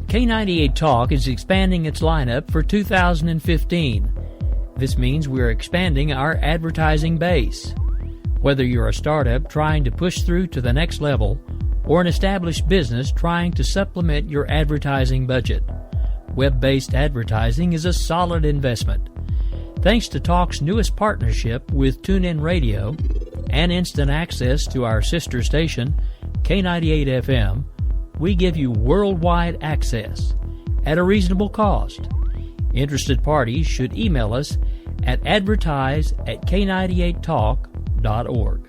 K98 Talk is expanding its lineup for 2015. This means we're expanding our advertising base. Whether you're a startup trying to push through to the next level or an established business trying to supplement your advertising budget, web-based advertising is a solid investment. Thanks to Talk's newest partnership with TuneIn Radio and instant access to our sister station, K98 FM, we give you worldwide access at a reasonable cost. Interested parties should email us at advertise@k98talk.org.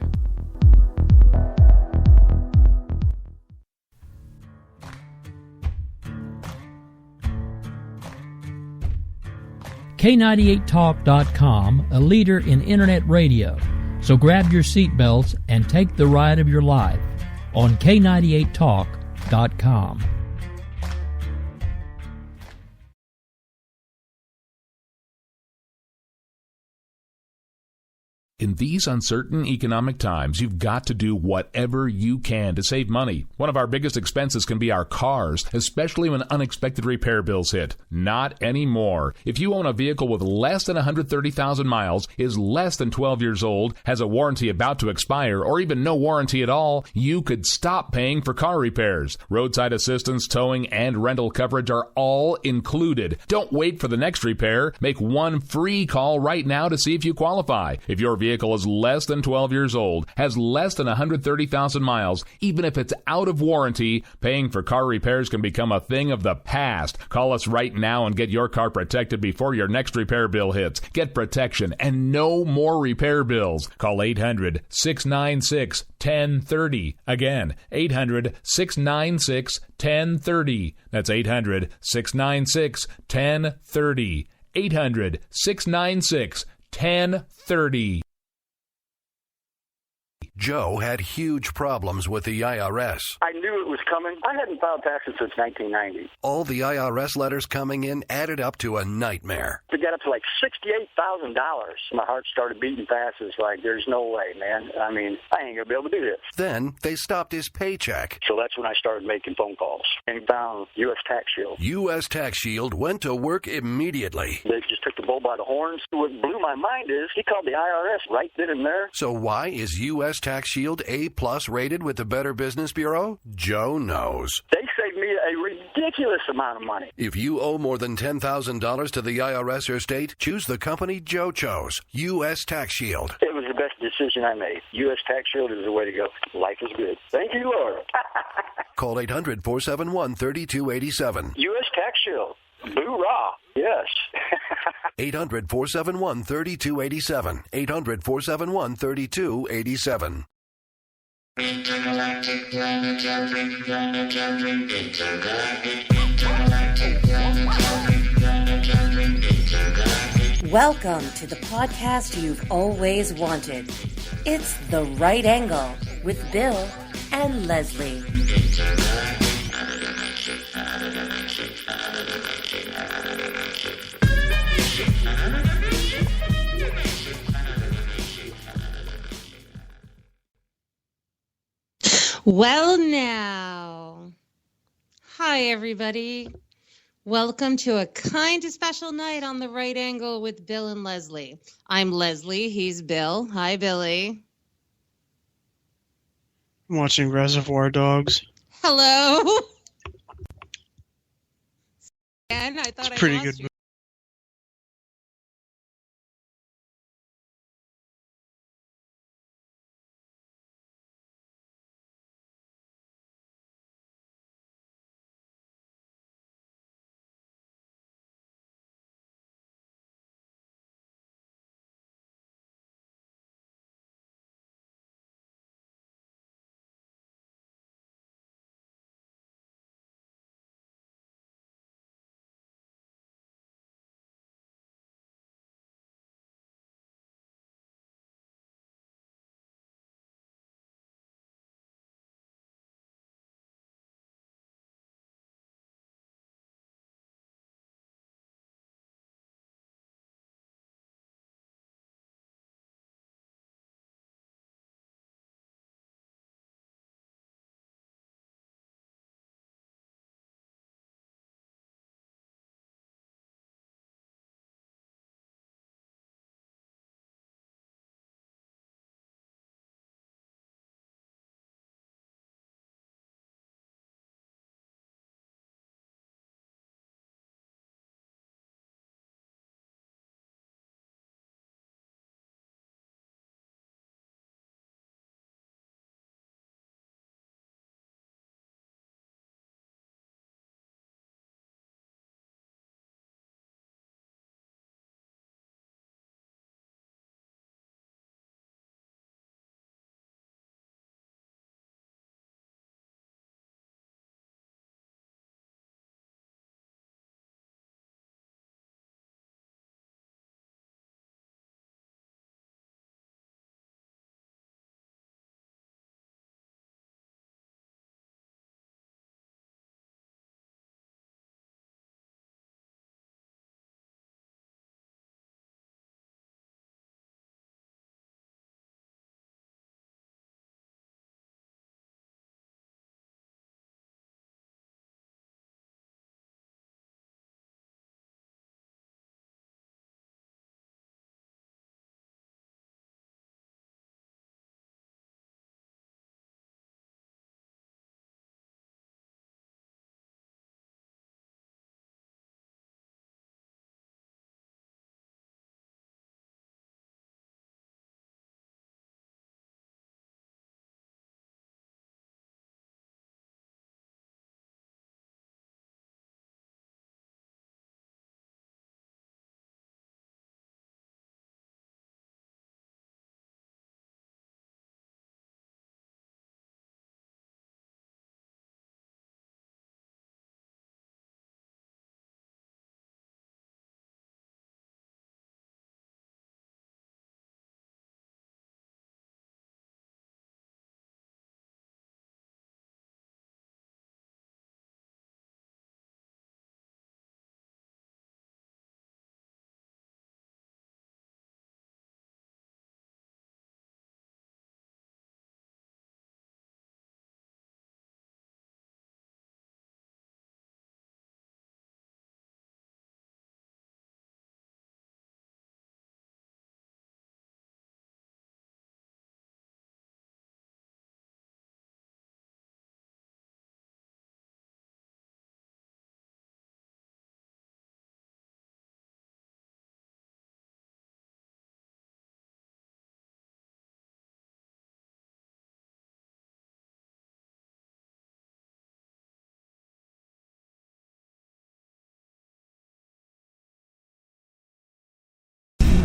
K98talk.com, a leader in internet radio. So grab your seatbelts and take the ride of your life on K98talk.com. In these uncertain economic times, you've got to do whatever you can to save money. One of our biggest expenses can be our cars, especially when unexpected repair bills hit. Not anymore. If you own a vehicle with less than 130,000 miles, is less than 12 years old, has a warranty about to expire, or even no warranty at all, you could stop paying for car repairs. Roadside assistance, towing, and rental coverage are all included. Don't wait for the next repair. Make one free call right now to see if you qualify. If your vehicle is less than 12 years old, has less than 130,000 miles, even if it's out of warranty, paying for car repairs can become a thing of the past. Call us right now and get your car protected before your next repair bill hits. Get protection and no more repair bills. Call 800-696-1030. Again, 800-696-1030. That's 800-696-1030. 800-696-1030. Joe had huge problems with the IRS. I knew it was coming. I hadn't filed taxes since 1990. All the IRS letters coming in added up to a nightmare. To get up to like $68,000, my heart started beating fast. It's like, there's no way, man. I mean, I ain't going to be able to do this. Then they stopped his paycheck. So that's when I started making phone calls and found U.S. Tax Shield. U.S. Tax Shield went to work immediately. They just took the bull by the horns. What blew my mind is he called the IRS right then and there. So why is U.S. Tax Shield A+ rated with the Better Business Bureau? Joe knows. They saved me a ridiculous amount of money. If you owe more than $10,000 to the IRS or state, choose the company Joe chose, U.S. Tax Shield. It was the best decision I made. U.S. Tax Shield is the way to go. Life is good. Thank you, Lord. Call 800-471-3287. U.S. Tax Shield. Boo-rah. Yes. 800-471-3287. 800-471-3287. Intergalactic planetary, intergalactic. Welcome to the podcast you've always wanted. It's The Right Angle with Bill and Leslie. Well, now, hi everybody. Welcome to a kind of special night on The Right Angle with Bill and Leslie. I'm Leslie, he's Bill. Hi, Billy. I'm watching Reservoir Dogs. Hello. And I thought It's pretty I lost good you.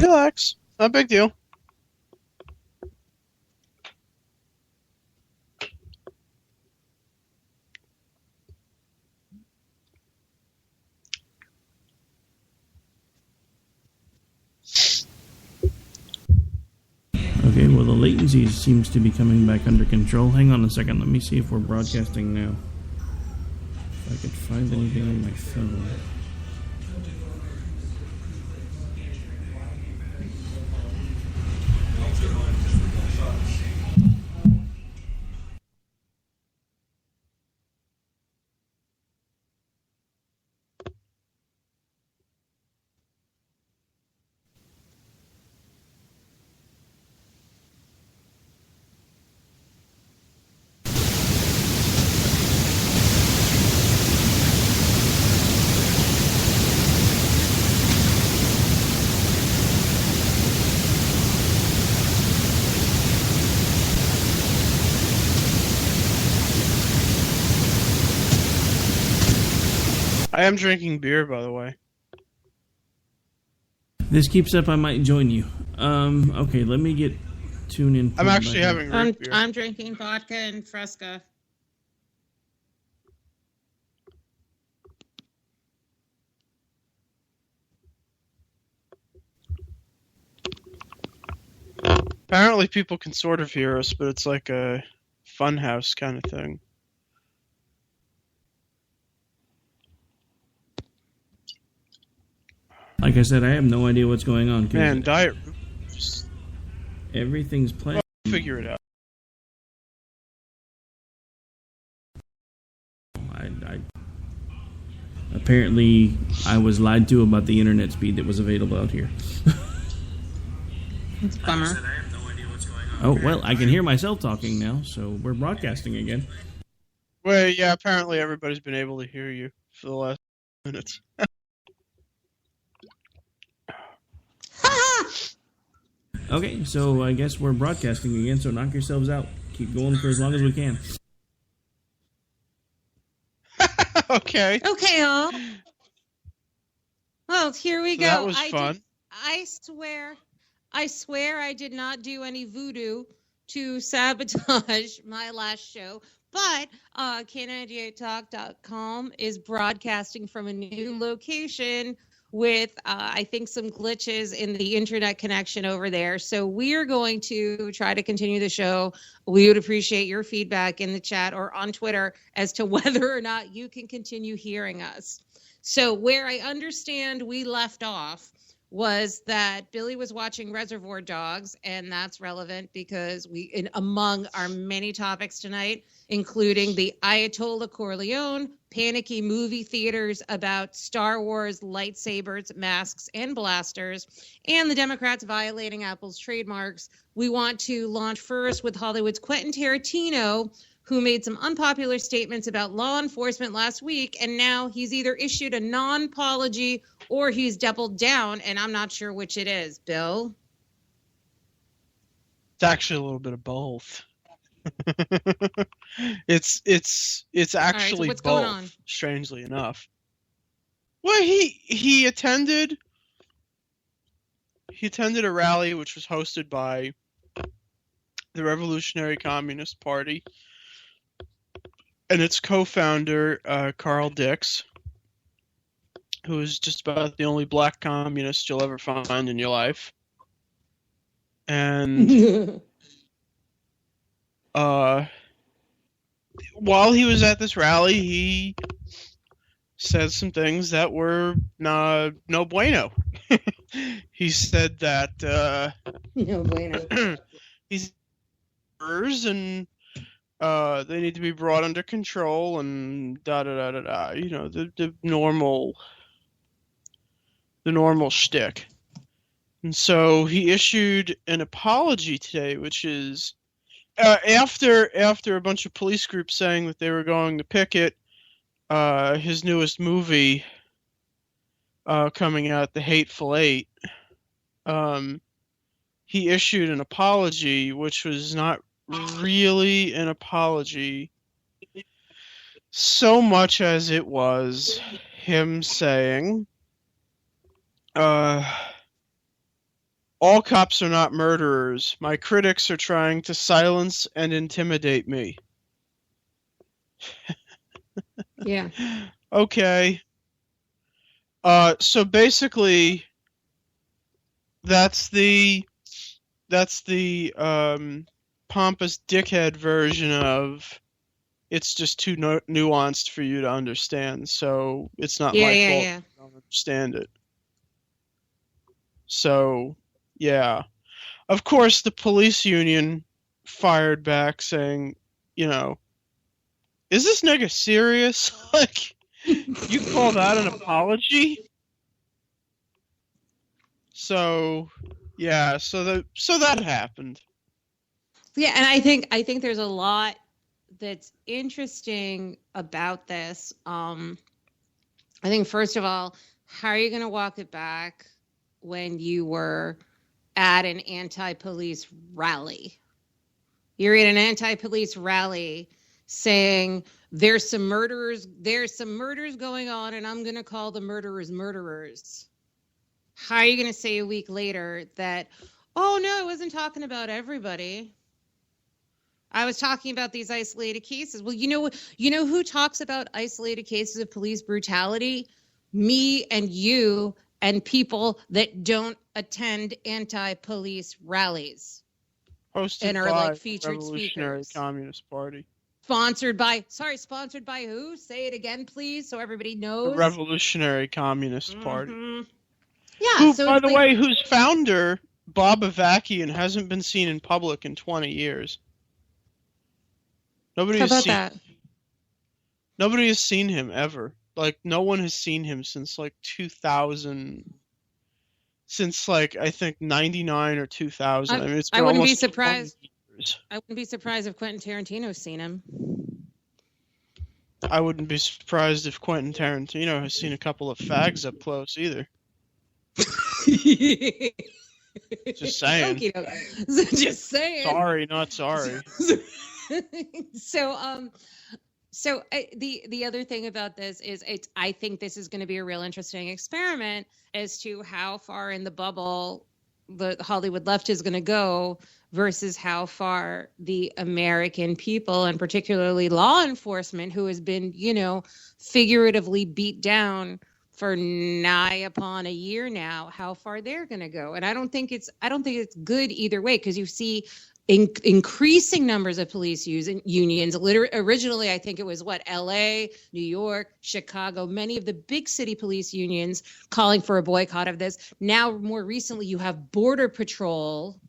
Relax. Not a big deal. Okay, well, the latency seems to be coming back under control. Hang on a second. Let me see if we're broadcasting now. If I could find anything on my phone. I am drinking beer, by the way. This keeps up, I might join you. Okay, let me tune in. I'm actually having root beer. I'm drinking vodka and Fresca. Apparently people can sort of hear us, but it's like a funhouse kind of thing. Like I said, I have no idea what's going on. Man, diet. Everything's playing. I'll figure it out. Apparently, I was lied to about the internet speed that was available out here. It's a bummer. Oh, well, I can hear myself talking now, so we're broadcasting again. Well, yeah, apparently everybody's been able to hear you for the last minutes. Okay, so I guess we're broadcasting again, so knock yourselves out. Keep going for as long as we can. Okay. Okay, all. Well, here we go. That was fun. I swear I did not do any voodoo to sabotage my last show. But K98Talk.com is broadcasting from a new location with, I think, some glitches in the internet connection over there. So we are going to try to continue the show. We would appreciate your feedback in the chat or on Twitter as to whether or not you can continue hearing us. So where I understand we left off was that Billy was watching Reservoir Dogs, and that's relevant because among our many topics tonight, including the Ayatollah Corleone, panicky movie theaters about Star Wars lightsabers, masks, and blasters, and the Democrats violating Apple's trademarks, we want to launch first with Hollywood's Quentin Tarantino, who made some unpopular statements about law enforcement last week, and now he's either issued a non-apology or he's doubled down, and I'm not sure which it is. Bill? It's actually a little bit of both. It's actually what's both, going on? strangely enough. Well, he attended a rally which was hosted by the Revolutionary Communist Party and its co-founder, Carl Dix, who is just about the only black communist you'll ever find in your life. And while he was at this rally, he said some things that were no bueno. He said that No bueno. he's and they need to be brought under control and da-da-da-da-da. You know, the normal shtick. And so he issued an apology today, which is after a bunch of police groups saying that they were going to picket his newest movie coming out, The Hateful Eight. He issued an apology, which was not really an apology so much as it was him saying All cops are not murderers. My critics are trying to silence and intimidate me. Yeah. Okay. So basically, that's the pompous dickhead version of it's just too nuanced for you to understand. So it's not my fault if you don't understand it. So, yeah. Of course, the police union fired back saying, you know, is this nigga serious? Like, you call that an apology? So, yeah, so that happened. Yeah, and I think there's a lot that's interesting about this. I think first of all, how are you going to walk it back when you were at an anti-police rally? You're at an anti-police rally saying there's some murders going on, and I'm going to call the murderers murderers. How are you going to say a week later that, oh no, I wasn't talking about everybody. I was talking about these isolated cases. Well, you know who talks about isolated cases of police brutality? Me and you and people that don't attend anti-police rallies. Hosted and are by like featured Revolutionary speakers. Communist Party. Sponsored by who? Say it again, please, so everybody knows. The Revolutionary Communist Party. Yeah. Who, so by it's the like, way, whose founder, Bob Avakian, hasn't been seen in public in 20 years. Nobody how has about seen that? Nobody has seen him ever. Like, no one has seen him since like 2000. Since like I think 99 or 2000. I mean, it's been I wouldn't be almost 20 surprised. years. I wouldn't be surprised if Quentin Tarantino's seen him. I wouldn't be surprised if Quentin Tarantino has seen a couple of fags up close either. Just saying. Just saying. Sorry, not sorry. So the other thing about this is I think this is going to be a real interesting experiment as to how far in the bubble the Hollywood left is going to go versus how far the American people, and particularly law enforcement, who has been, figuratively beat down for nigh upon a year now, how far they're going to go. And I don't think it's good either way, because you see increasing numbers of police unions. Originally, I think it was LA, New York, Chicago, many of the big city police unions calling for a boycott of this. Now, more recently, you have Border Patrol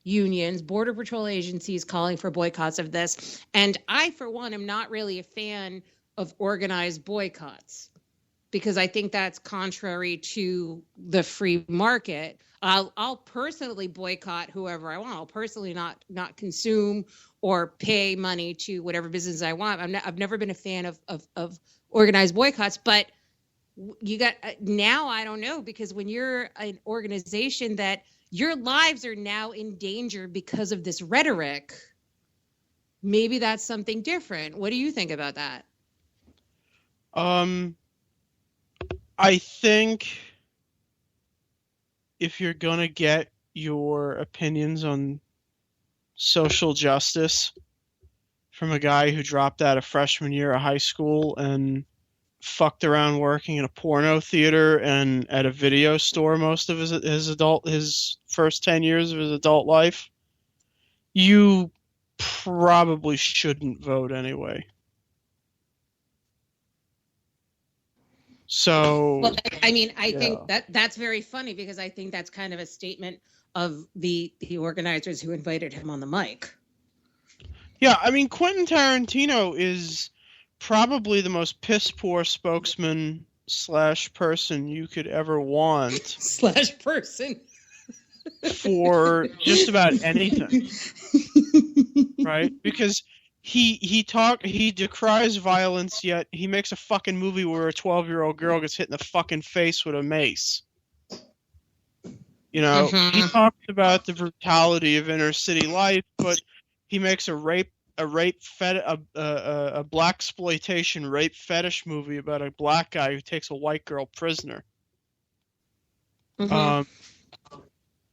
unions, Border Patrol agencies calling for boycotts of this. And I, for one, am not really a fan of organized boycotts, because I think that's contrary to the free market. I'll personally boycott whoever I want. I'll personally not consume or pay money to whatever business I want. I've never been a fan of organized boycotts, but you got now. I don't know, because when you're an organization that your lives are now in danger because of this rhetoric, maybe that's something different. What do you think about that? I think if you're going to get your opinions on social justice from a guy who dropped out of freshman year of high school and fucked around working in a porno theater and at a video store most of his first 10 years of his adult life, you probably shouldn't vote anyway. So, well, I mean, I think that's very funny, because I think that's kind of a statement of the organizers who invited him on the mic. Yeah, I mean, Quentin Tarantino is probably the most piss poor spokesman / person you could ever want / person for just about anything, right? Because he decries violence, yet he makes a fucking movie where a 12-year-old girl gets hit in the fucking face with a mace. He talks about the brutality of inner city life, but he makes a blaxploitation rape fetish movie about a black guy who takes a white girl prisoner.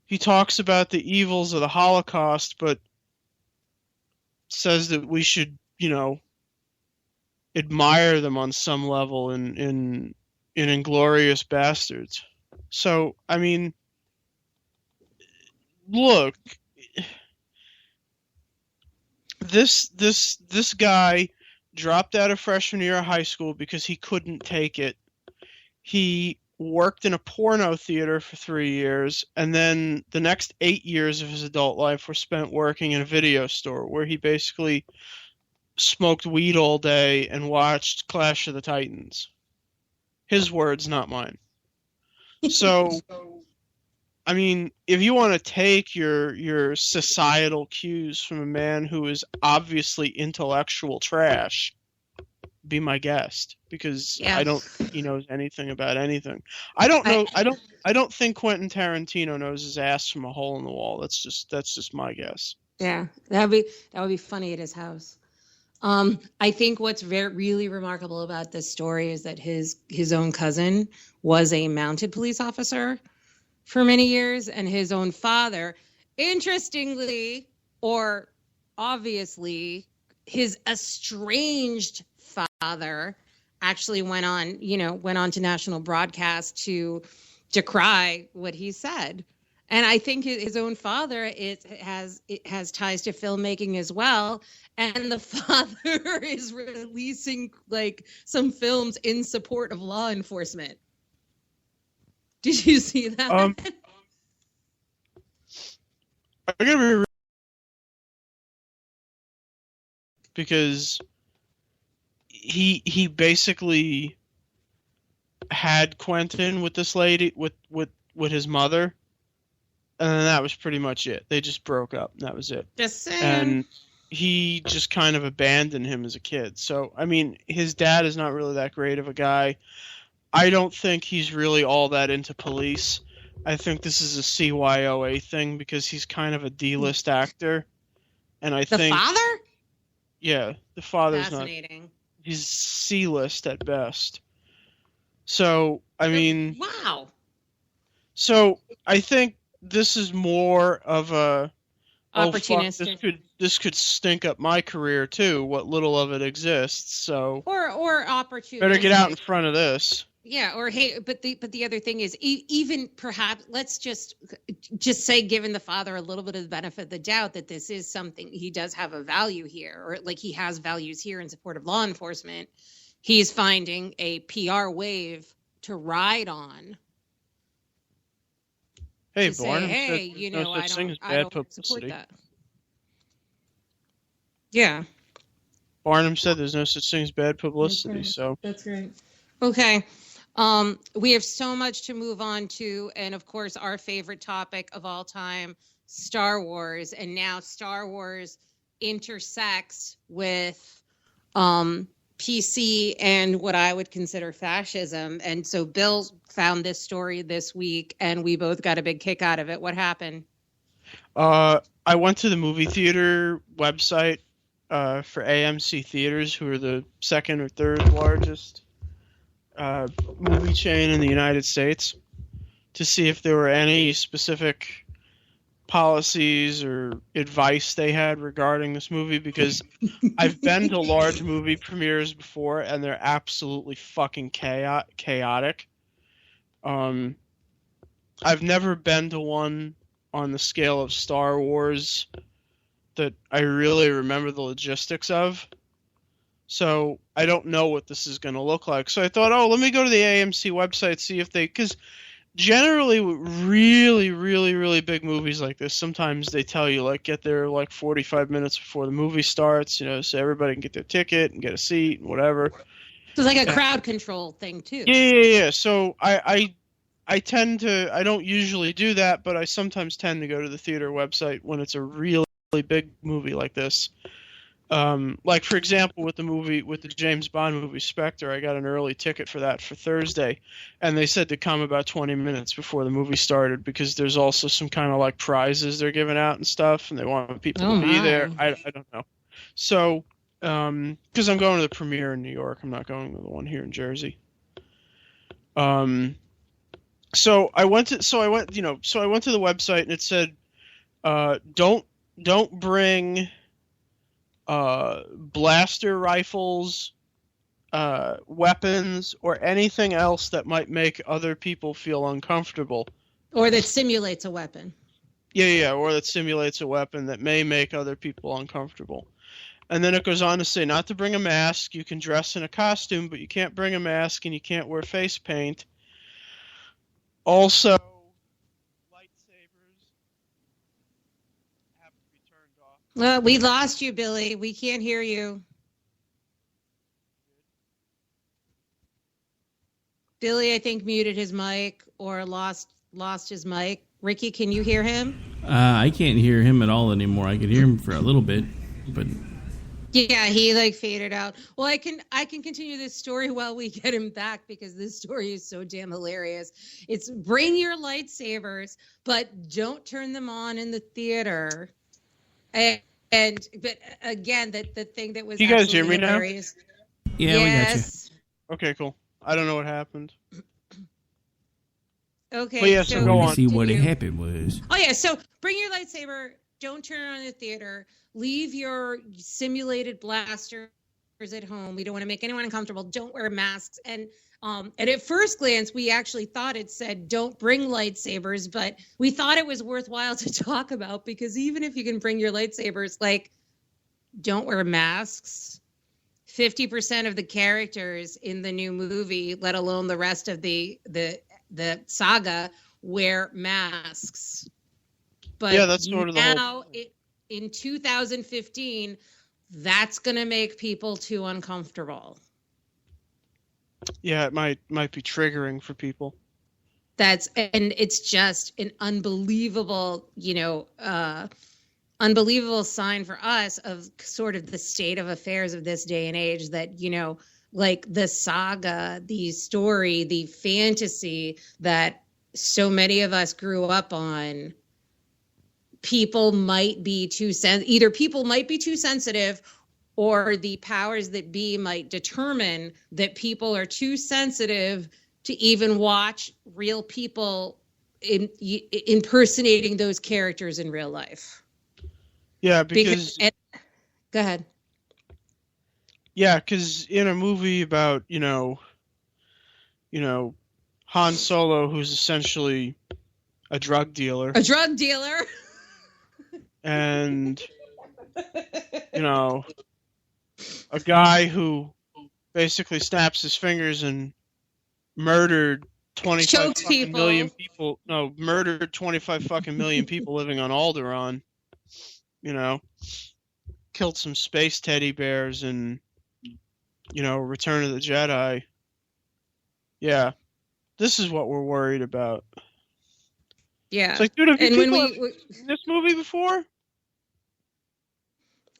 he talks about the evils of the Holocaust, but says that we should, admire them on some level in Inglorious Bastards. So, I mean, look, this guy dropped out of freshman year of high school because he couldn't take it. He worked in a porno theater for 3 years, and then the next 8 years of his adult life were spent working in a video store where he basically smoked weed all day and watched Clash of the Titans. His words, not mine. So, I mean, if you want to take your societal cues from a man who is obviously intellectual trash, be my guest, because I don't think he knows anything about anything. I don't think Quentin Tarantino knows his ass from a hole in the wall. That's just my guess. Yeah, that would be funny at his house. I think what's really remarkable about this story is that his own cousin was a mounted police officer for many years, and his own father, interestingly, or obviously, his estranged father actually went on to national broadcast to decry what he said. And I think his own father has ties to filmmaking as well. And the father is releasing like some films in support of law enforcement. Did you see that? I'm gonna be because he basically had Quentin with this lady with his mother. And then that was pretty much it. They just broke up. And that was it. Just saying. And he just kind of abandoned him as a kid. So, I mean, his dad is not really that great of a guy. I don't think he's really all that into police. I think this is a CYOA thing because he's kind of a D-list actor. And I think... The father? Yeah, the father's Fascinating. not... He's C-list at best. So, I mean... Wow. So, I think this is more of a opportunistic. Fuck, this could stink up my career too. What little of it exists. So or opportunistic. Better get out in front of this. Yeah, or hey, but the other thing is even perhaps let's just say, given the father a little bit of the benefit of the doubt that this is something he does have a value here, or like he has values here in support of law enforcement. He's finding a PR wave to ride on. Hey, to Barnum say, hey, said you no know, such thing as I bad don't publicity. support that. Yeah. Barnum said there's no such thing as bad publicity. Okay. So that's great. Okay. We have so much to move on to, and of course, our favorite topic of all time, Star Wars, and now Star Wars intersects with PC and what I would consider fascism. And so Bill found this story this week, and we both got a big kick out of it. What happened? I went to the movie theater website for AMC Theaters, who are the second or third largest movie chain in the United States, to see if there were any specific policies or advice they had regarding this movie, because I've been to large movie premieres before and they're absolutely fucking chaotic. I've never been to one on the scale of Star Wars that I really remember the logistics of. So I don't know what this is going to look like. So I thought, let me go to the AMC website, see if they... Because generally with really, really, really big movies like this, sometimes they tell you, like, get there, like, 45 minutes before the movie starts, so everybody can get their ticket and get a seat and whatever. So it's like a crowd control thing, too. Yeah. So I tend to... I don't usually do that, but I sometimes tend to go to the theater website when it's a really big movie like this. Like, for example, with the James Bond movie Spectre, I got an early ticket for that for Thursday, and they said to come about 20 minutes before the movie started, because there's also some kind of like prizes they're giving out and stuff, and they want people to be there. I don't know. So, because I'm going to the premiere in New York, I'm not going to the one here in Jersey. So I went to the website and it said, don't bring blaster rifles, weapons, or anything else that might make other people feel uncomfortable. Or that simulates a weapon. Yeah, or that simulates a weapon that may make other people uncomfortable. And then it goes on to say not to bring a mask. You can dress in a costume, but you can't bring a mask and you can't wear face paint. Also, lightsabers have to be turned off. Well, we lost you, Billy. We can't hear you. Billy, I think, muted his mic or lost his mic. Ricky, can you hear him? I can't hear him at all anymore. I could hear him for a little bit, but yeah, he faded out. Well, I can continue this story while we get him back because this story is so damn hilarious. It's bring your lightsabers, but don't turn them on in the theater. But again, the thing that was you guys hear me hilarious. Now? Yeah, yes. we got you. Okay, cool. I don't know what happened. Okay, but yeah, so go on. See what happened was. Oh yeah, so bring your lightsaber. Don't turn it on in the theater. Leave your simulated blasters at home. We don't want to make anyone uncomfortable. Don't wear masks. And at first glance, we actually thought it said don't bring lightsabers, but we thought it was worthwhile to talk about because even if you can bring your lightsabers, like, don't wear masks. 50% of the characters in the new movie, let alone the rest of the saga, wear masks. But yeah, that's sort of now in 2015, that's going to make people too uncomfortable. Yeah, it might be triggering for people. And it's just an unbelievable, unbelievable sign for us of sort of the state of affairs of this day and age that, like the saga, the story, the fantasy that so many of us grew up on, people might be too either people might be too sensitive or the powers that be might determine that people are too sensitive to even watch real people impersonating those characters in real life. Yeah, because go ahead. Yeah, because in a movie about, Han Solo, who's essentially a drug dealer. A drug dealer. And, a guy who basically snaps his fingers and murdered 25 million people. No, murdered 25 fucking million people living on Alderaan. Killed some space teddy bears and, Return of the Jedi. Yeah. This is what we're worried about. Yeah. It's like, dude, have you seen this movie before?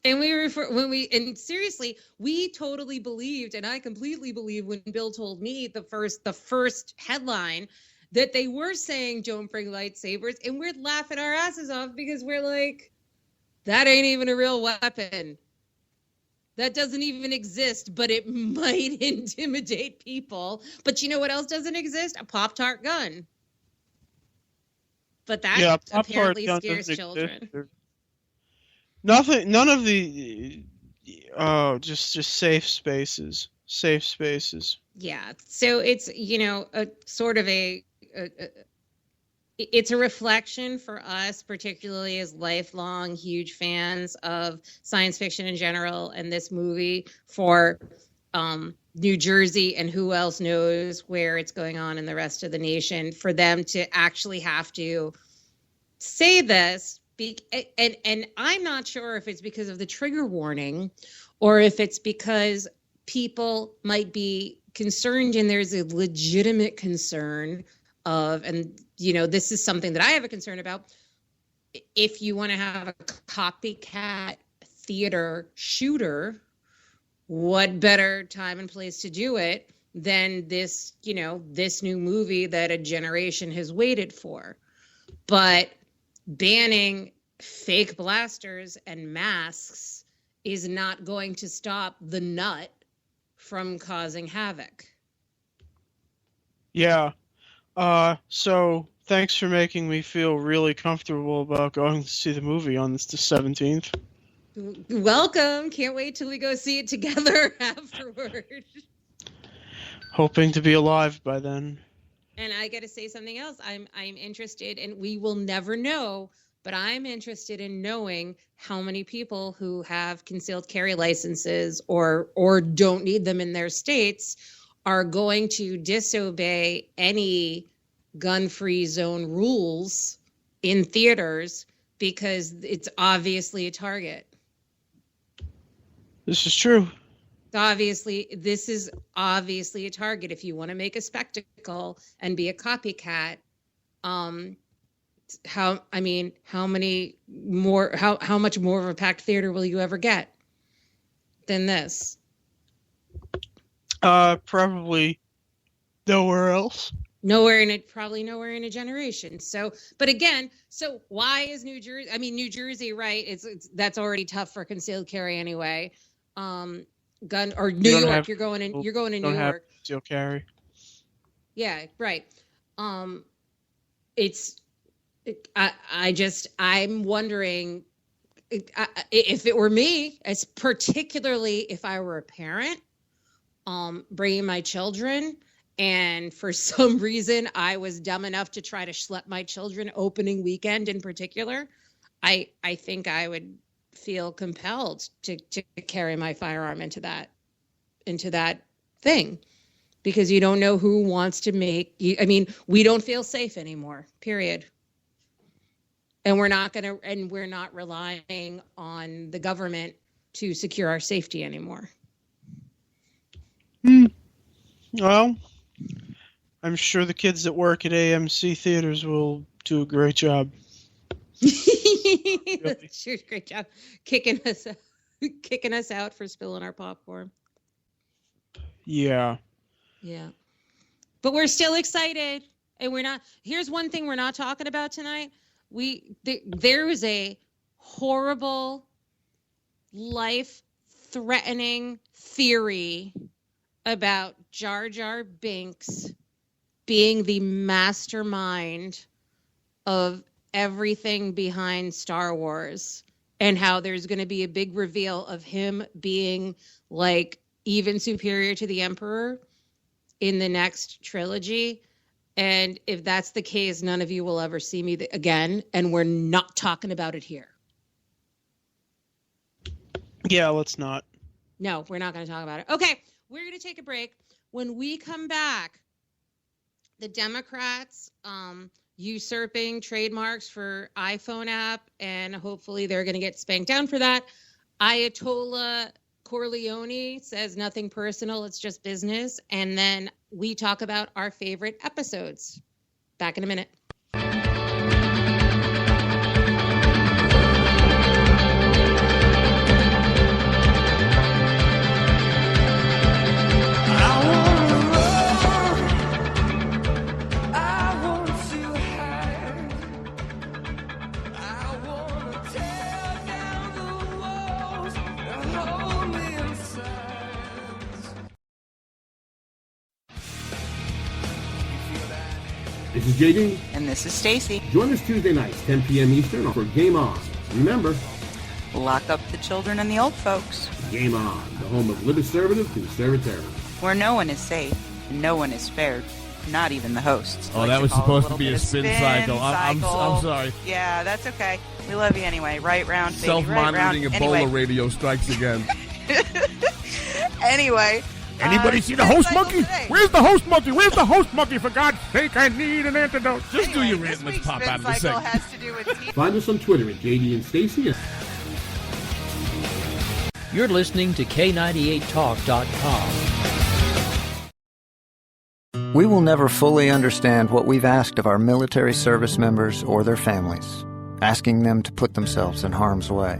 And seriously, we totally believed, and I completely believed when Bill told me the first headline that they were saying don't bring lightsabers, and we're laughing our asses off because we're like, that ain't even a real weapon. That doesn't even exist, but it might intimidate people. But you know what else doesn't exist? A Pop-Tart gun. But that apparently scares children. None of the just safe spaces. Safe spaces. Yeah. So it's, a sort of it's a reflection for us, particularly as lifelong huge fans of science fiction in general and this movie, for New Jersey and who else knows where it's going on in the rest of the nation, for them to actually have to say this. And I'm not sure if it's because of the trigger warning or if it's because people might be concerned, and there's a legitimate concern of, and this is something that I have a concern about, if you want to have a copycat theater shooter, what better time and place to do it than this, this new movie that a generation has waited for. But banning fake blasters and masks is not going to stop the nut from causing havoc. Yeah. So thanks for making me feel really comfortable about going to see the movie on the 17th. Welcome. Can't wait till we go see it together afterward. Hoping to be alive by then. And I got to say something else. I'm interested, and we will never know, but I'm interested in knowing how many people who have concealed carry licenses or don't need them in their states are going to disobey any gun-free zone rules in theaters because it's obviously a target. This is true. This is obviously a target. If you want to make a spectacle and be a copycat, how much more of a packed theater will you ever get than this? Probably nowhere else. Probably nowhere in a generation. So, but again, so why is New Jersey? I mean, New Jersey, right? That's already tough for concealed carry anyway. Gun or New York, you're going to New York. Concealed carry. Yeah, right. I'm wondering if it were me, as particularly if I were a parent, bringing my children, and for some reason I was dumb enough to try to schlep my children opening weekend in particular, I think I would feel compelled to carry my firearm into that thing, because you don't know who wants to we don't feel safe anymore, period. And we're not relying on the government to secure our safety anymore. Well, I'm sure the kids that work at AMC theaters will do a great job. Sure, great job kicking us out for spilling our popcorn. Yeah. But we're still excited, and here's one thing we're not talking about tonight. There is a horrible, life-threatening theory about Jar Jar Binks being the mastermind of everything behind Star Wars, and how there's going to be a big reveal of him being like even superior to the Emperor in the next trilogy. And if that's the case, none of you will ever see me again, and we're not talking about it here. Yeah, let's not. No, we're not going to talk about it. Okay, we're going to take a break. When we come back, the Democrats usurping trademarks for iPhone app, and hopefully they're going to get spanked down for that. Ayatollah Corleone says nothing personal, it's just business. And then we talk about our favorite episodes. Back in a minute. This is JD. And this is Stacy. Join us Tuesday nights, 10 p.m. Eastern for Game On. Remember, lock up the children and the old folks. Game On, the home of liberservative conservatism. Where no one is safe, and no one is spared, not even the hosts. Oh, that was supposed to be a spin cycle. I'm sorry. Yeah, that's okay. We love you anyway. Right round, baby. Self-monitoring right Ebola anyway. radio strikes again. Anyway. Anybody see the host monkey? Where's the host monkey? Where's the host monkey? For God's sake, I need an antidote. Just do your rant. Let's pop out of the segment. Has to do with Find us on Twitter at JD and Stacy. You're listening to K98Talk.com. We will never fully understand what we've asked of our military service members or their families, asking them to put themselves in harm's way,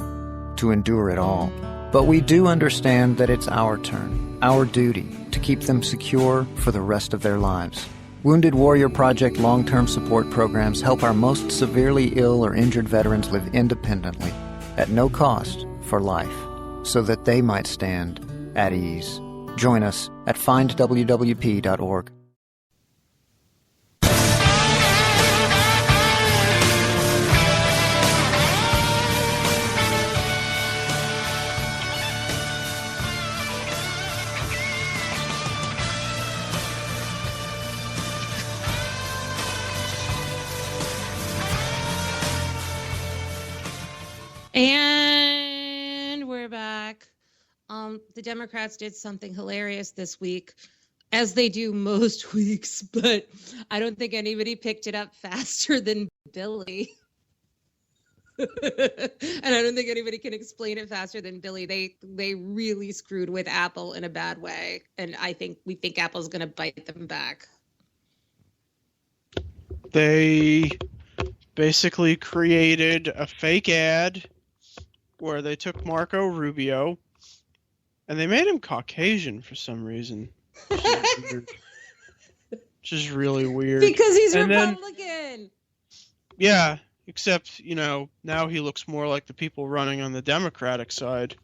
to endure it all. But we do understand that it's our turn, our duty, to keep them secure for the rest of their lives. Wounded Warrior Project long-term support programs help our most severely ill or injured veterans live independently, at no cost, for life, so that they might stand at ease. Join us at findwwp.org. And we're back. The Democrats did something hilarious this week, as they do most weeks, but I don't think anybody picked it up faster than Billy. And I don't think anybody can explain it faster than Billy. They really screwed with Apple in a bad way, and we think Apple's going to bite them back. They basically created a fake ad where they took Marco Rubio and they made him Caucasian for some reason. Which is really weird. Because he's and Republican. Then, yeah, except, now he looks more like the people running on the Democratic side.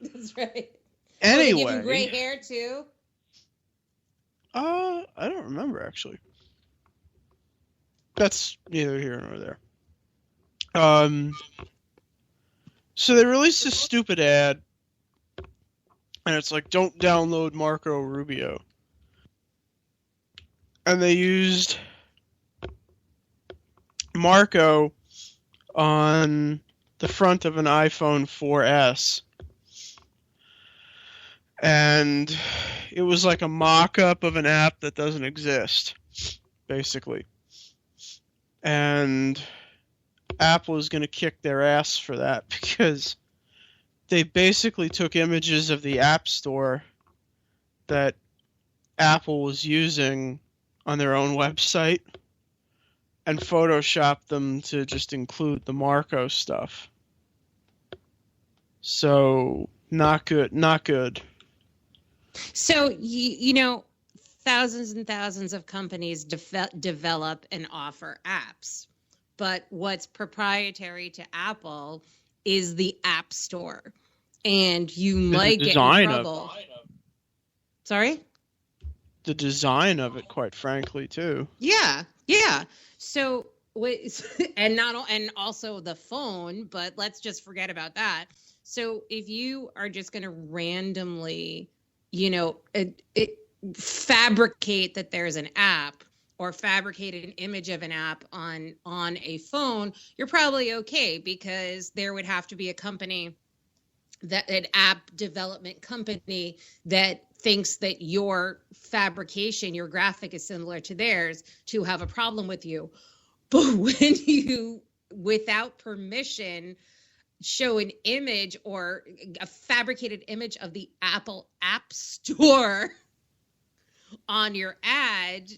That's right. Anyway. Oh, they give him gray hair, too? I don't remember, actually. That's neither here nor there. So they released this stupid ad, and it's like, don't download Marco Rubio. And they used Marco on the front of an iPhone 4S. And it was like a mock-up of an app that doesn't exist, basically. And Apple is going to kick their ass for that because they basically took images of the App Store that Apple was using on their own website and photoshopped them to just include the Marco stuff. So, not good. So, thousands and thousands of companies develop and offer apps. But what's proprietary to Apple is the App Store. And you might get in trouble. Sorry? The design of it, quite frankly, too. Yeah. So, and also the phone, but let's just forget about that. So if you are just going to randomly, fabricate that there's an app or fabricate an image of an app on a phone, you're probably okay, because there would have to be an app development company that thinks that your fabrication, your graphic is similar to theirs, to have a problem with you. But when you, without permission, show an image or a fabricated image of the Apple App Store on your ad,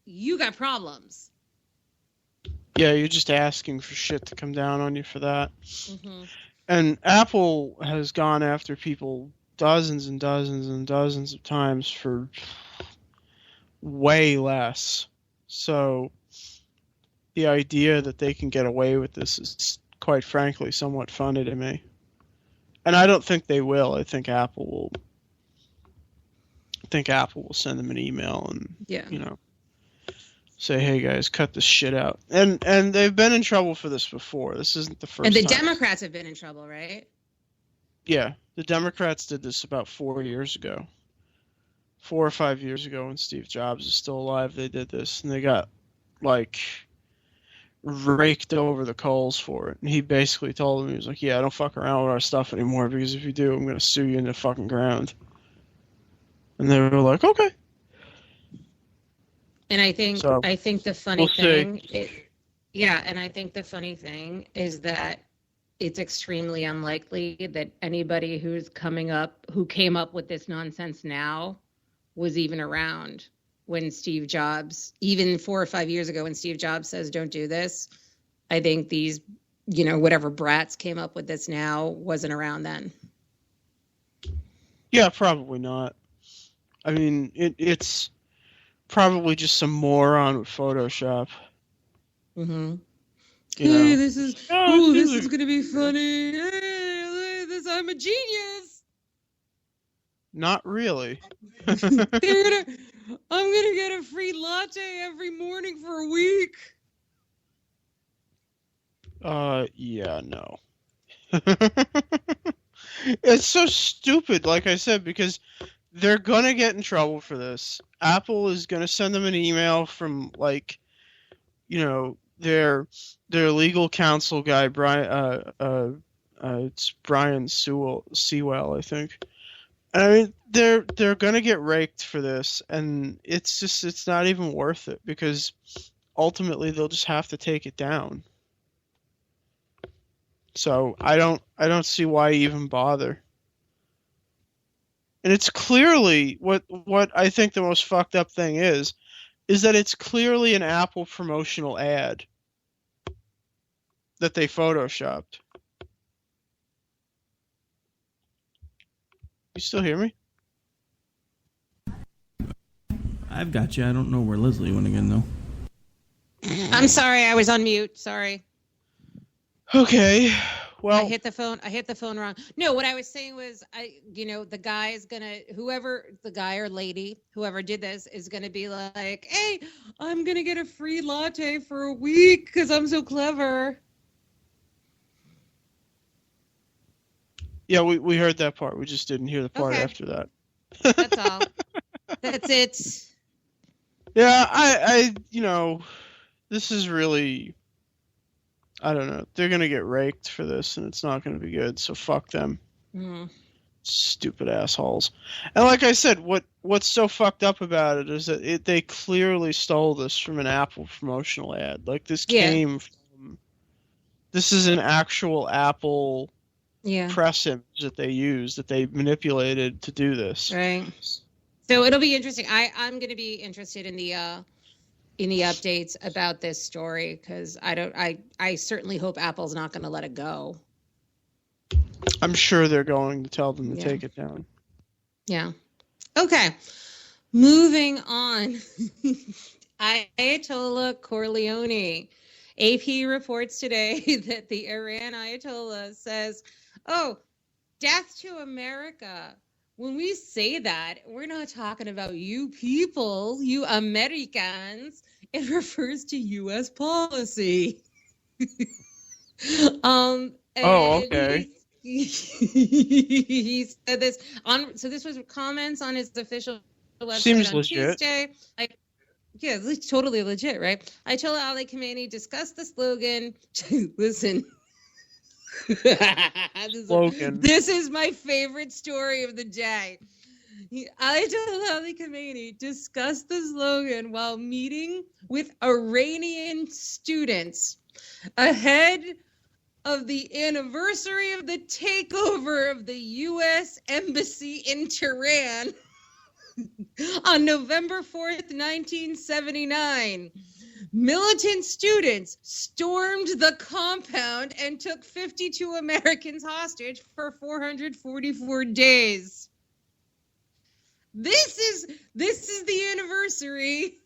you got problems. Yeah, you're just asking for shit to come down on you for that. Mm-hmm. And Apple has gone after people dozens and dozens and dozens of times for way less. So the idea that they can get away with this is, quite frankly, somewhat funny to me. And I don't think they will. I think Apple will send them an email and say, hey guys, cut this shit out. And they've been in trouble for this before. This isn't the first time. And the Democrats have been in trouble, right? Yeah, the Democrats did this about 4 years ago. 4 or 5 years ago, when Steve Jobs was still alive, they did this, and they got raked over the coals for it. And he basically told them, he was like, yeah, don't fuck around with our stuff anymore, because if you do, I'm going to sue you in the fucking ground. And they were like, okay. And I think the funny thing is that it's extremely unlikely that anybody who came up with this nonsense now was even around when Steve Jobs, even 4 or 5 years ago, when Steve Jobs says, don't do this. I think these, whatever brats came up with this now wasn't around then. Yeah, probably not. I mean, it's probably just some moron with Photoshop. Mm-hmm. Hey, this is going to be funny. Hey, I'm a genius. Not really. I'm going to get a free latte every morning for a week. Yeah, no. It's so stupid, like I said, because they're going to get in trouble for this. Apple is going to send them an email from, their legal counsel guy, Brian, it's Brian Sewell, I think. I mean, they're gonna get raked for this, and it's not even worth it, because ultimately they'll just have to take it down. So I don't see why even bother. And it's clearly what I think the most fucked up thing is that it's clearly an Apple promotional ad that they photoshopped. You still hear me? I've got you. I don't know where Leslie went again, though. I'm sorry, I was on mute. Sorry. Okay. Well, I hit the phone wrong. No, what I was saying was, the guy is gonna, whoever the guy or lady, whoever did this, is gonna be like, "Hey, I'm gonna get a free latte for a week because I'm so clever." Yeah, we heard that part. We just didn't hear the part after that. That's all. That's it. Yeah, I this is really, I don't know. They're going to get raked for this, and it's not going to be good, so fuck them. Mm. Stupid assholes. And like I said, what's so fucked up about it is that they clearly stole this from an Apple promotional ad. Like, this came from... This is an actual Apple press image that they used, that they manipulated to do this. Right. So it'll be interesting. I'm going to be interested in the updates about this story, because I certainly hope Apple's not going to let it go. I'm sure they're going to tell them to take it down. Yeah. Okay. Moving on. Ayatollah Corleone. AP reports today that the Iran Ayatollah says, "Oh, death to America." When we say that, we're not talking about you people, you Americans. It refers to U.S. policy. Okay. He said this so this was comments on his official website. Seems on legit. Tuesday. Yeah, it's totally legit, right? Ayatollah Ali Khamenei discussed the slogan. Listen. This is my favorite story of the day. Ayatollah Ali Khamenei discussed the slogan while meeting with Iranian students ahead of the anniversary of the takeover of the U.S. Embassy in Tehran on November 4th, 1979. Militant students stormed the compound and took 52 Americans hostage for 444 days. This is the anniversary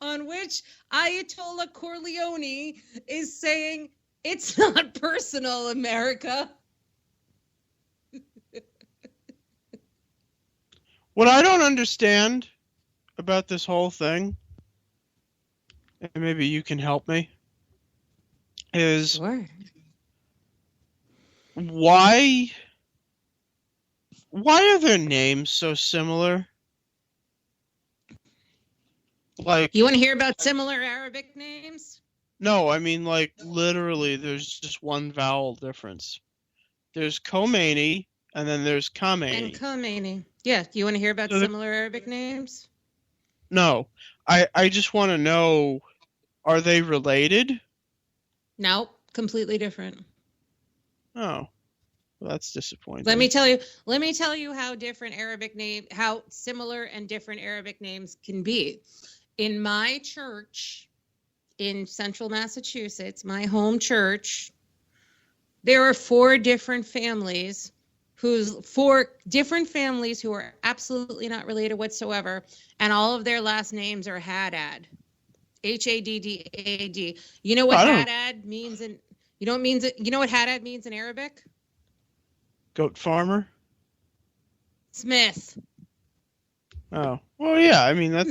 on which Ayatollah Corleone is saying it's not personal, America. What I don't understand about this whole thing, and maybe you can help me, is why are their names so similar? Like, you want to hear about similar Arabic names? No, I mean, like, literally, there's just one vowel difference. There's Khomeini, and then there's Khamenei. And Khomeini. Yeah, do you want to hear about similar Arabic names? No. I just want to know, are they related? No, completely different. Oh. Well, that's disappointing. Let me tell you how similar and different Arabic names can be. In my church in central Massachusetts, my home church, there are four different families who are absolutely not related whatsoever, and all of their last names are Haddad. Haddad. You know what Haddad means you know what Haddad means in Arabic? Goat farmer? Smith. Oh. Well, yeah, I mean that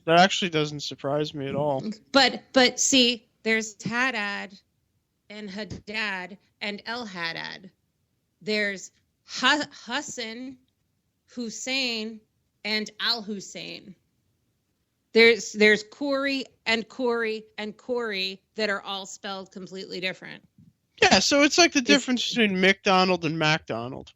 actually doesn't surprise me at all. But see, there's Haddad and Haddad and El Haddad. There's Hassan, Hussein, and Al Hussein. There's Corey and Corey and Corey that are all spelled completely different. Yeah, so it's like the difference between McDonald and MacDonald.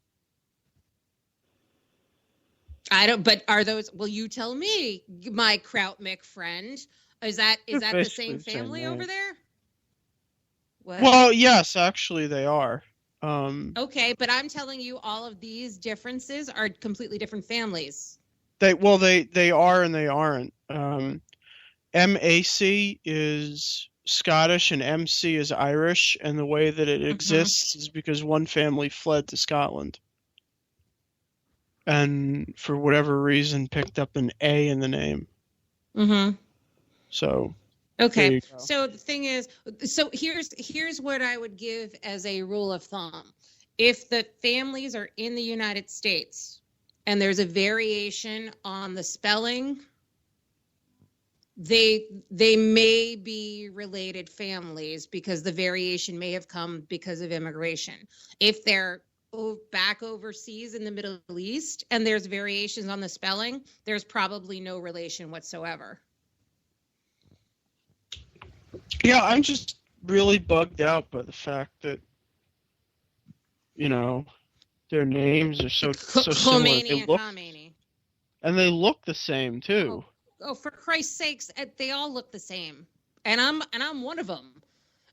I don't. But are those? Well, you tell me, my Kraut Mick friend. Is that the same family over there? What? Well, yes, actually they are. Okay, but I'm telling you, all of these differences are completely different families. They are and they aren't. MAC is Scottish and MC is Irish, and the way that it exists is because one family fled to Scotland. And for whatever reason picked up an A in the name. Mm-hmm. So okay. So the thing is, so here's what I would give as a rule of thumb. If the families are in the United States and there's a variation on the spelling, they may be related families because the variation may have come because of immigration. If they're back overseas in the Middle East and there's variations on the spelling, there's probably no relation whatsoever. Yeah, I'm just really bugged out by the fact that, you know, their names are so similar. And they look the same too. Oh, for Christ's sakes, they all look the same, and I'm one of them.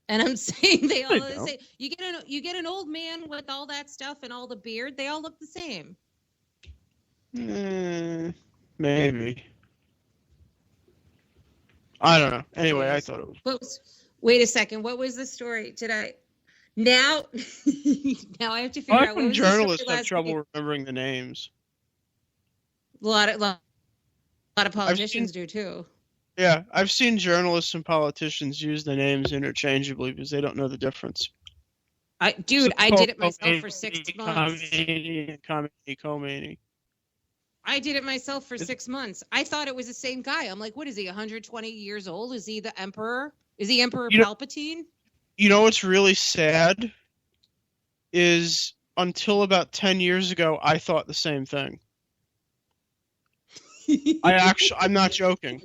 And I'm saying they all look the same. You get an old man with all that stuff and all the beard. They all look the same. Maybe. I don't know. Anyway, I thought it was. Wait a second. What was the story? Now I have to figure out. What was journalists have trouble remembering the names. A lot of politicians do too. Yeah, I've seen journalists and politicians use the names interchangeably because they don't know the difference. I did it myself for 6 months. Khomeini. I did it myself for 6 months. I thought it was the same guy. I'm like, what is he, 120 years old? Is he the emperor? Is he Emperor Palpatine? You know what's really sad is until about 10 years ago, I thought the same thing. I'm not joking.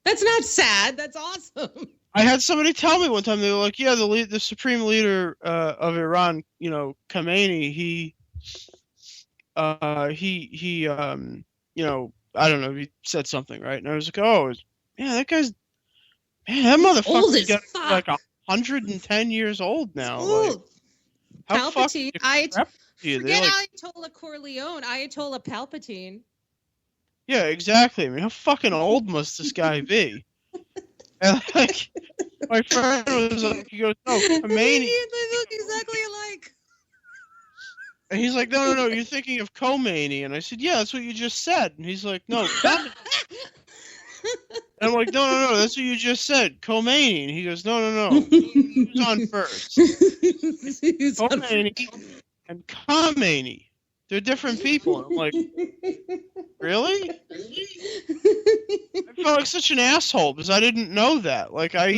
That's not sad. That's awesome. I had somebody tell me one time, they were like, yeah, the supreme leader of Iran, you know, Khomeini, he you know, I don't know, he said something, right? And I was like, oh, yeah, that guy's, man, that motherfucker's got like 110 years old now. Like, how Palpatine. Forget like, Ayatollah Corleone. Ayatollah Palpatine. Yeah, exactly. I mean, how fucking old must this guy be? And like, my friend was like, he goes, no, Khomeini. They look exactly alike. And he's like, no, you're thinking of Khomeini. And I said, yeah, that's what you just said. And he's like, no. And I'm like, no, that's what you just said, Khomeini. And he goes, no. Who's on first? Khomeini and Khomeini. They're different people. And I'm like, really? I felt like such an asshole because I didn't know that. Like, I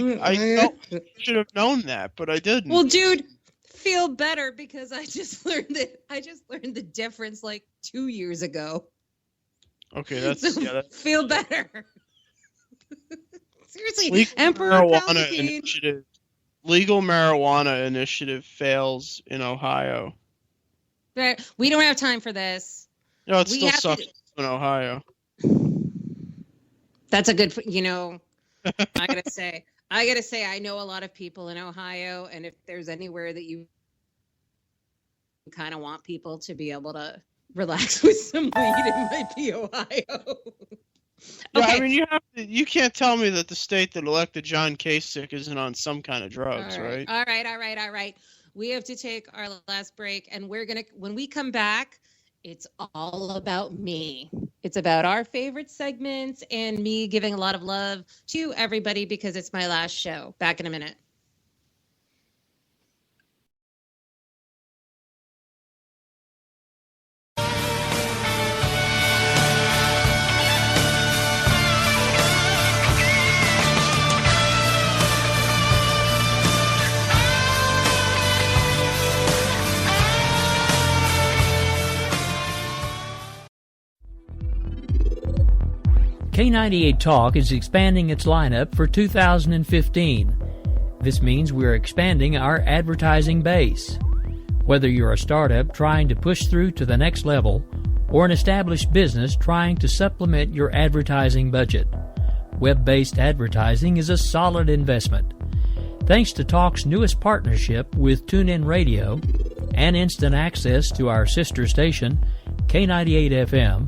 should have known that, but I didn't. Well, dude, feel better because I just learned the difference like 2 years ago. Okay, that's feel better. Seriously, legal Emperor marijuana Palpatine. initiative. Legal marijuana initiative fails in Ohio. We don't have time for this. No, it still sucks in Ohio. That's a good, you know, I gotta say, I know a lot of people in Ohio, and if there's anywhere that you kind of want people to be able to relax with some weed, it might be Ohio. Yeah, I mean, you can't tell me that the state that elected John Kasich isn't on some kind of drugs, right? All right. We have to take our last break, and when we come back, it's all about me. It's about our favorite segments and me giving a lot of love to everybody because it's my last show. Back in a minute. K98 Talk is expanding its lineup for 2015. This means we're expanding our advertising base. Whether you're a startup trying to push through to the next level or an established business trying to supplement your advertising budget, web-based advertising is a solid investment. Thanks to Talk's newest partnership with TuneIn Radio and instant access to our sister station, K98 FM,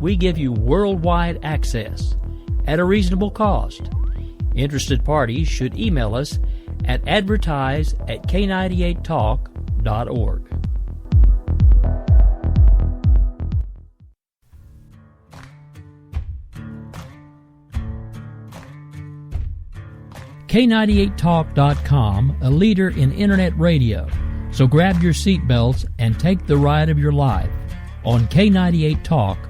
we give you worldwide access at a reasonable cost. Interested parties should email us at advertise@k98talk.org. K98talk.com, a leader in internet radio. So grab your seatbelts and take the ride of your life on K98talk.com.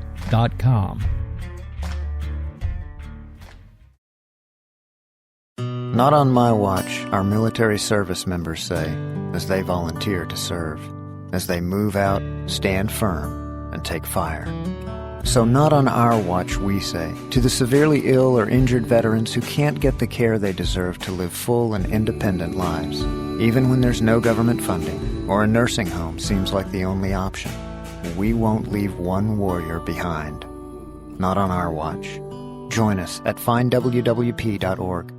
Not on my watch, our military service members say, as they volunteer to serve, as they move out, stand firm, and take fire. So not on our watch, we say, to the severely ill or injured veterans who can't get the care they deserve to live full and independent lives, even when there's no government funding or a nursing home seems like the only option. We won't leave one warrior behind. Not on our watch. Join us at findwwp.org.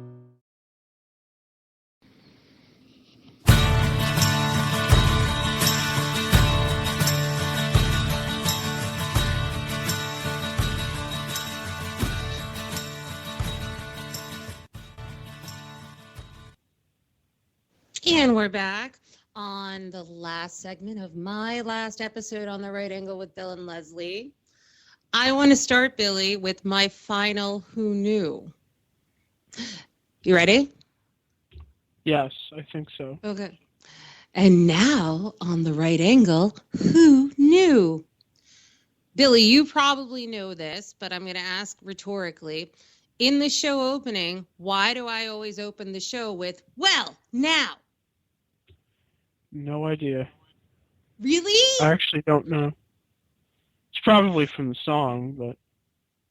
And we're back on the last segment of my last episode on The Right Angle with Bill and Leslie. I want to start, Billy, with my final Who Knew. You ready? Yes, I think so. Okay. And now on The Right Angle, Who Knew? Billy, you probably know this, but I'm going to ask rhetorically. In the show opening, why do I always open the show with, well, now? No idea. Really? I actually don't know. It's probably from the song, but...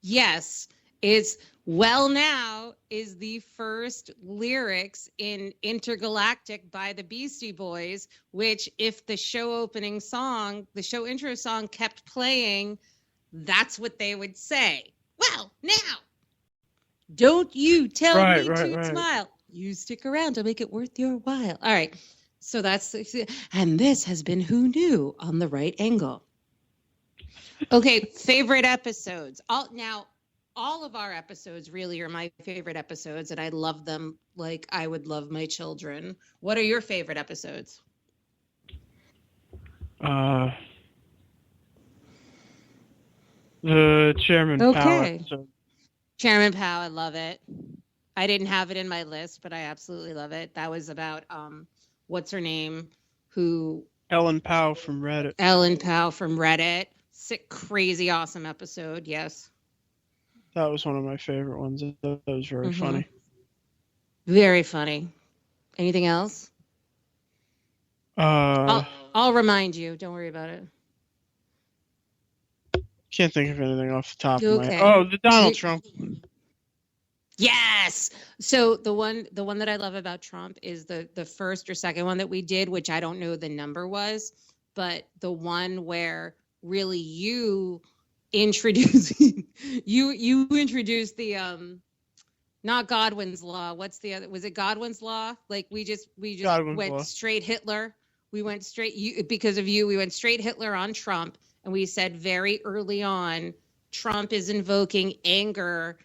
Yes, it's Well Now is the first lyrics in Intergalactic by the Beastie Boys, which if the show opening song, the show intro song kept playing, that's what they would say. Well, now. Don't you tell me to smile. You stick around to make it worth your while. All right. So that's, and this has been Who Knew on The Right Angle. Okay, favorite episodes. All of our episodes really are my favorite episodes, and I love them like I would love my children. What are your favorite episodes? The Chairman Powell episode. Chairman Powell, I love it. I didn't have it in my list, but I absolutely love it. That was about what's her name? Ellen Powell from Reddit. Ellen Powell from Reddit. Sick, crazy, awesome episode. Yes. That was one of my favorite ones. That was very funny. Very funny. Anything else? I'll remind you. Don't worry about it. Can't think of anything off the top of my head. Oh, the Donald Trump. Yes. So the one that I love about Trump is the first or second one that we did, which I don't know the number was, but the one where really you introduced you introduced the not Godwin's Law. What's the other? Was it Godwin's Law? Like we just Godwin's went Law. Straight Hitler. We went straight because of you. We went straight Hitler on Trump, and we said very early on, Trump is invoking anger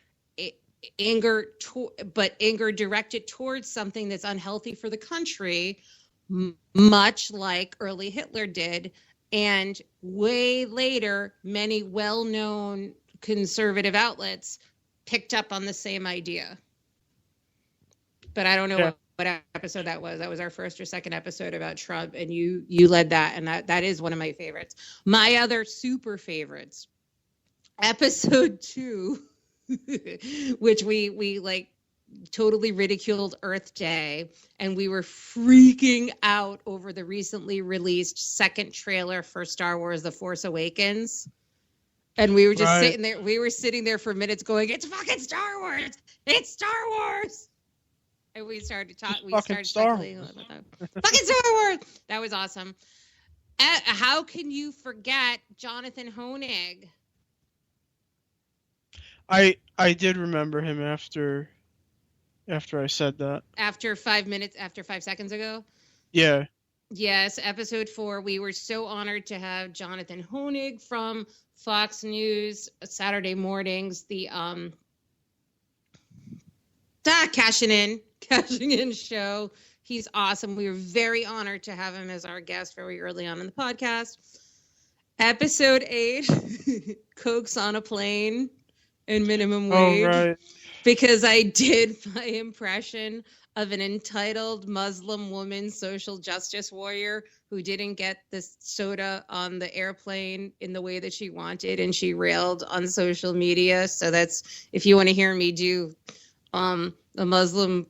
directed towards something that's unhealthy for the country, much like early Hitler did. And way later, many well-known conservative outlets picked up on the same idea. But I don't know what episode that was. That was our first or second episode about Trump, and you led that, and that is one of my favorites. My other super favorites, episode 2, which we like totally ridiculed Earth Day, and we were freaking out over the recently released second trailer for Star Wars The Force Awakens. And we were just sitting there. We were sitting there for minutes going, "It's fucking Star Wars! It's Star Wars!" And we started talking. We started speculating about that. Fucking Star Wars! That was awesome. How can you forget Jonathan Hoenig? I did remember him after I said that. After 5 seconds ago? Yeah. Yes, episode 4. We were so honored to have Jonathan Hoenig from Fox News Saturday mornings. The cashing in show. He's awesome. We were very honored to have him as our guest very early on in the podcast. Episode 8, Cokes on a Plane and Minimum Wage. Oh, right. Because I did my impression of an entitled Muslim woman social justice warrior who didn't get the soda on the airplane in the way that she wanted, and she railed on social media. So that's, if you want to hear me do a Muslim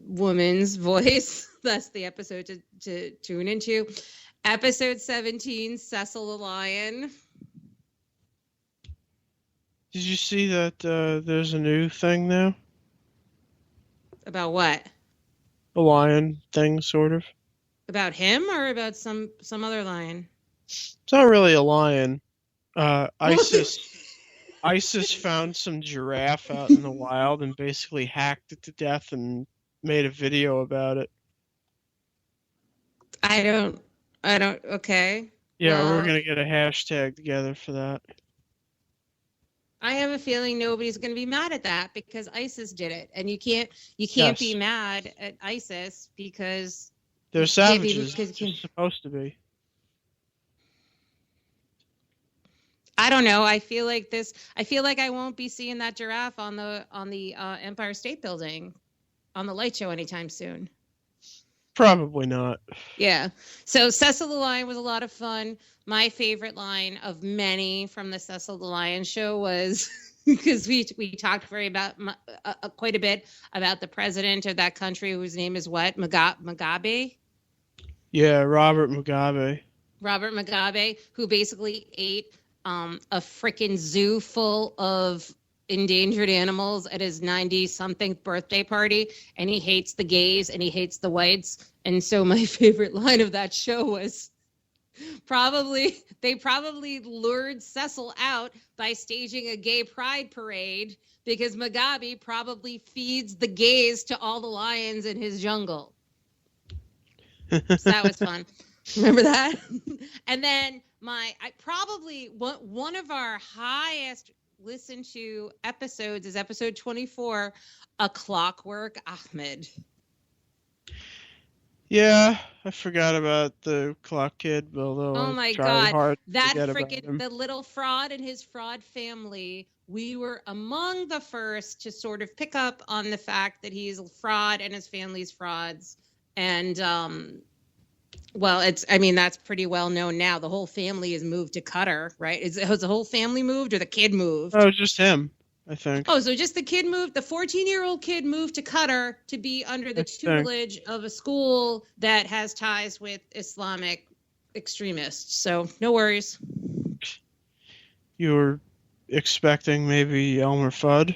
woman's voice, that's the episode to tune into. Episode 17, Cecil the Lion. Did you see that there's a new thing now? About what? A lion thing, sort of. About him or about some other lion? It's not really a lion. ISIS found some giraffe out in the wild and basically hacked it to death and made a video about it. I don't, okay. Yeah, well, we're going to get a hashtag together for that. I have a feeling nobody's going to be mad at that because ISIS did it. And you can't Yes. be mad at ISIS because they're savages. They're supposed to be. I don't know. I feel like I won't be seeing that giraffe on the Empire State Building on the light show anytime soon. Probably not. Yeah. So Cecil the Lion was a lot of fun. My favorite line of many from the Cecil the Lion show was because we talked quite a bit about the president of that country whose name is what? Mugabe? Yeah, Robert Mugabe. Robert Mugabe, who basically ate a freaking zoo full of endangered animals at his 90-something birthday party, and he hates the gays and he hates the whites. And so my favorite line of that show was they probably lured Cecil out by staging a gay pride parade because Mugabe probably feeds the gays to all the lions in his jungle. So that was fun. Remember that? And then one of our highest listened to episodes is episode 24, A Clockwork Ahmed. Yeah, I forgot about the clock kid, although oh my I tried god, hard that to freaking the little fraud and his fraud family. We were among the first to sort of pick up on the fact that he's a fraud and his family's frauds. And that's pretty well known now. The whole family has moved to Qatar, right? Has the whole family moved or the kid moved? Oh, just him, I think. Oh, so just the kid moved? The 14-year-old kid moved to Qatar to be under the tutelage of a school that has ties with Islamic extremists. So no worries. You were expecting maybe Elmer Fudd?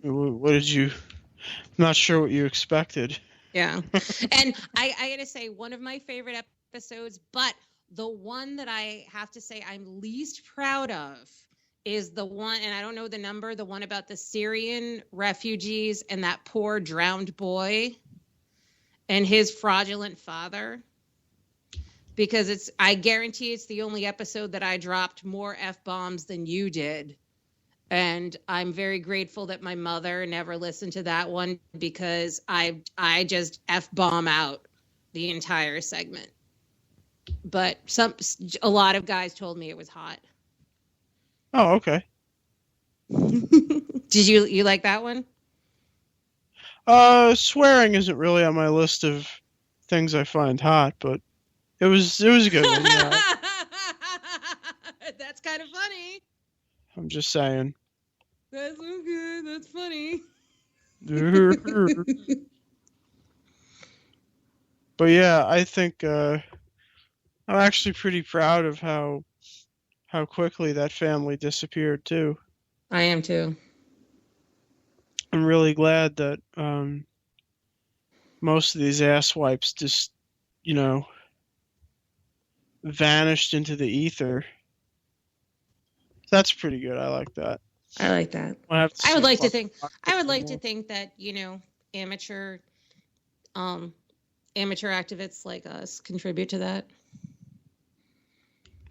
What did you... I'm not sure what you expected. Yeah. And I got to say, one of my favorite episodes, but the one that I have to say I'm least proud of is the one, and I don't know the number, the one about the Syrian refugees and that poor drowned boy and his fraudulent father. Because I guarantee it's the only episode that I dropped more F-bombs than you did. And I'm very grateful that my mother never listened to that one because I just F-bomb out the entire segment. But a lot of guys told me it was hot. Oh, okay. Did you like that one? Swearing isn't really on my list of things I find hot, but it was a good one. Yeah. That's kind of funny. I'm just saying. That's okay. That's funny. But yeah, I think I'm actually pretty proud of how how quickly that family disappeared too. I am too. I'm really glad that most of these asswipes just, vanished into the ether. That's pretty good. I like that. I like that. I would like to think that, amateur activists like us contribute to that.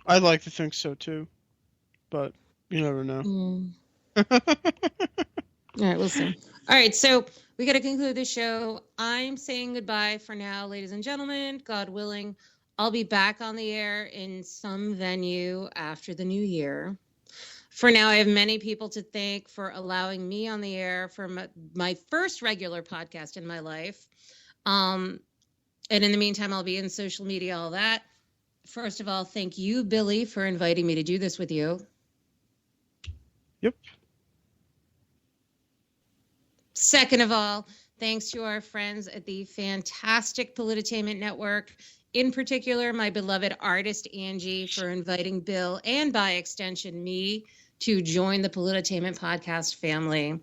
I'd like to think so too, but you never know. All right, we'll see. All right, so we got to conclude the show. I'm saying goodbye for now, ladies and gentlemen. God willing, I'll be back on the air in some venue after the new year. For now, I have many people to thank for allowing me on the air for my first regular podcast in my life. And in the meantime, I'll be in social media, all that. First of all, thank you, Billy, for inviting me to do this with you. Yep. Second of all, thanks to our friends at the fantastic Polititainment Network, in particular, my beloved artist, Angie, for inviting Bill and by extension me to join the Polititainment podcast family.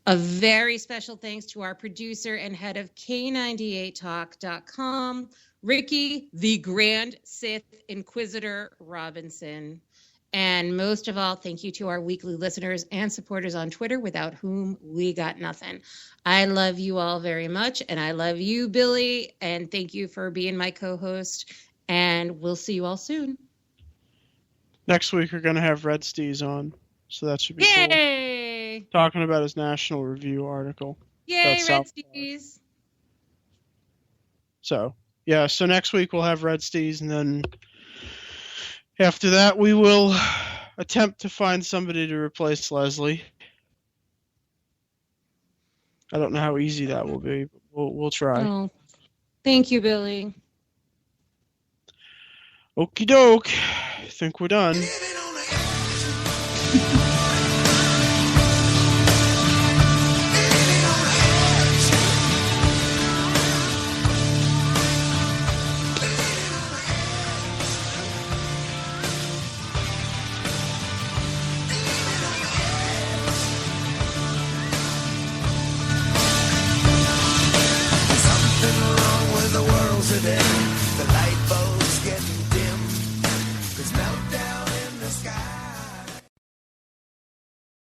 A very special thanks to our producer and head of K98talk.com, Ricky, the Grand Sith Inquisitor Robinson. And most of all, thank you to our weekly listeners and supporters on Twitter, without whom we got nothing. I love you all very much, and I love you, Billy, and thank you for being my co-host, and we'll see you all soon. Next week, we're going to have Red Steez on, so that should be Yay! Cool. Talking about his National Review article. Yay, Red Steez! So, yeah, so next week we'll have Red Steez, and then after that, we will attempt to find somebody to replace Leslie. I don't know how easy that will be, but we'll try. Oh, thank you, Billy. Okie doke. I think we're done.